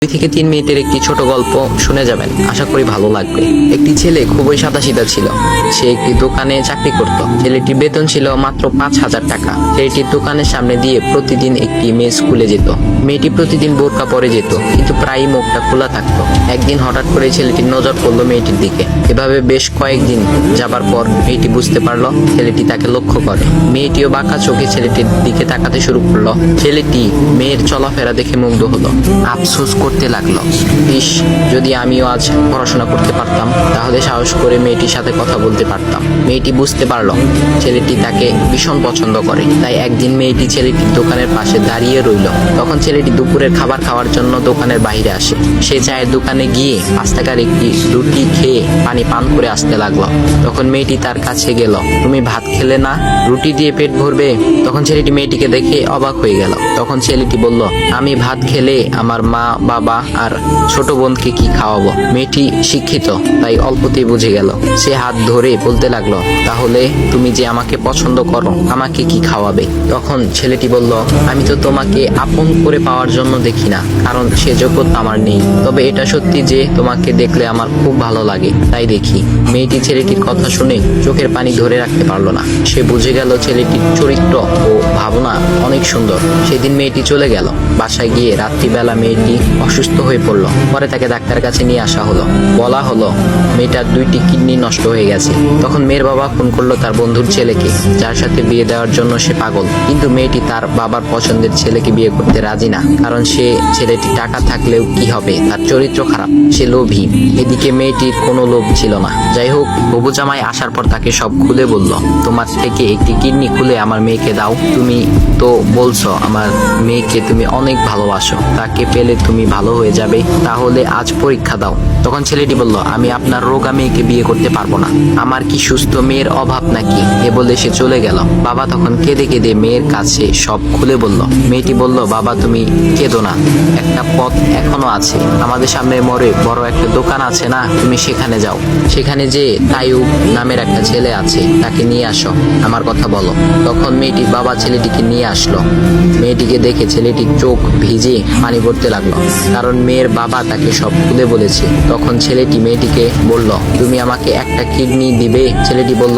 2 থেকে 3 মিনিটের একটি ছোট গল্প শুনে যাবেন, আশা করি ভালো লাগবে। একটি ছেলে খুবই সাদাসিধা ছিল। সে একটি দোকানে চাকরি করত। ছেলেটির বেতন ছিল মাত্র 5,000 টাকা। ছেলেটির দোকানের সামনে দিয়ে প্রতিদিন একটি মেয়ে স্কুলে যেত। মেয়েটি প্রতিদিন বোরকা পরে যেত, কিন্তু প্রায়ই মুখটা খোলা থাকতো। একদিন হঠাৎ করে ছেলেটির নজর পড়লো মেয়েটির দিকে। এভাবে বেশ কয়েকদিন যাবার পর মেয়েটি বুঝতে পারলো ছেলেটি তাকে লক্ষ্য করে। মেয়েটিও বাঁকা চোখে ছেলেটির দিকে তাকাতে শুরু করলো। ছেলেটি মেয়ের চলাফেরা দেখে মুগ্ধ হলো। আফসোস করতে লাগলো, ইস, যদি আমিও আজ পড়াশোনা করতে পারতাম, তাহলে সাহস করে মেয়েটির সাথে কথা বলতে পারতাম। মেয়েটি বুঝতে পারলো ছেলেটি তাকে ভীষণ পছন্দ করে। তাই একদিন মেয়েটি ছেলেটির দোকানের পাশে দাঁড়িয়ে রইল। তখন ছেলেটি দুপুরের খাবার খাওয়ার জন্য দোকানের বাইরে আসে। সে চায়ের দোকানে গিয়ে 5 টাকার একটি রুটি খেয়ে পানি পান করে আসতে লাগলো। তখন মেয়েটি তার কাছে গেল। তুমি ভাত খেলে না? রুটি দিয়ে পেট ভরবে? তখন ছেলেটি মেয়েটিকে দেখে অবাক হয়ে গেল। তখন ছেলেটি বলল, আমি ভাত খেলে আমার মা, বাবা আর ছোট বোনকে কি খাওয়াবো? মেয়েটি শিক্ষিত, তাই অল্পতেই বুঝে গেল। সে হাত ধরে বলতে লাগলো, তাহলে তুমি যে আমাকে পছন্দ করো, আমাকে কি খাওয়াবে? তখন ছেলেটি বলল, আমি তো তোমাকে আপন করে পাওয়ার জন্য দেখি না, কারণ সে যোগ্যতা আমার নেই। তবে এটা সত্যি যে তোমাকে দেখলে আমার খুব ভালো লাগে, তাই দেখি। মেয়েটি ছেলেটির কথা শুনে চোখের পানি ধরে রাখতে পারলো না। সে বুঝে গেল ছেলেটির চরিত্র ও ভাবনা অনেক সুন্দর। সেদিন মেয়েটি চলে গেল। বাসায় গিয়ে রাত্রিবেলা মেয়েটি অসুস্থ হয়ে পড়লো। পরে তাকে ডাক্তারের কাছে নিয়ে আসা হলো। বলা হলো মেয়েটার 2টি কিডনি নষ্ট হয়ে গেছে। তখন মেয়ের বাবা ফোন করলো তার বন্ধুর ছেলেকে, যার সাথে বিয়ে দেওয়ার জন্য সে পাগল। কিন্তু মেয়েটি তার বাবার পছন্দের ছেলেকে বিয়ে করতে রাজি না, কারণ সে ছেলেটি টাকা থাকলেও কি হবে, তার চরিত্র খারাপ, সে লোভী। এদিকে মেয়েটির কোনো লোভ ছিল না। যাই হোক, হবু জামাই আসার পর তাকে সব খুলে বলল, তোমার থেকে একটি কিডনি খুলে আমার মেয়েকে দাও। তুমি তো বলছো আমার মেয়েকে তুমি অনেক ভালোবাসো, তাকে পেলে তুমি ভালো হয়ে যাবে, তাহলে আজ পরীক্ষা দাও। তখন ছেলেটি বলল, আমি আপনার রোগা মেয়েকে বিয়ে করতে পারবো না, আমার কি সুস্থ মেয়ের অভাব নাকি? এ বলে সে চলে গেল। বাবা তখন কেঁদে কেঁদে মেয়ের কাছে সব খুলে বলল। মেয়েটি বলল, বাবা তুমি কেঁদো না, একটা পথ এখনো আছে, আমাদের সামনে মোড়ে বড় একটা দোকান আছে না, তুমি সেখানে যাও। সেখানে যে তাইয়ুব নামের একটা ছেলে আছে, তাকে নিয়ে আসো, আমার কথা বলো। তখন মেয়েটির বাবা ছেলেটিকে নিয়ে আসলো। মেয়েটিকে দেখে ছেলেটির চোখ ভিজে পানি পড়তে লাগলো, কারণ মেয়ের বাবা তাকে সব খুলে বলেছে। তখন ছেলেটি মেয়েটিকে বলল, তুমি আমাকে একটা কিডনি দিবে? ছেলেটি বলল,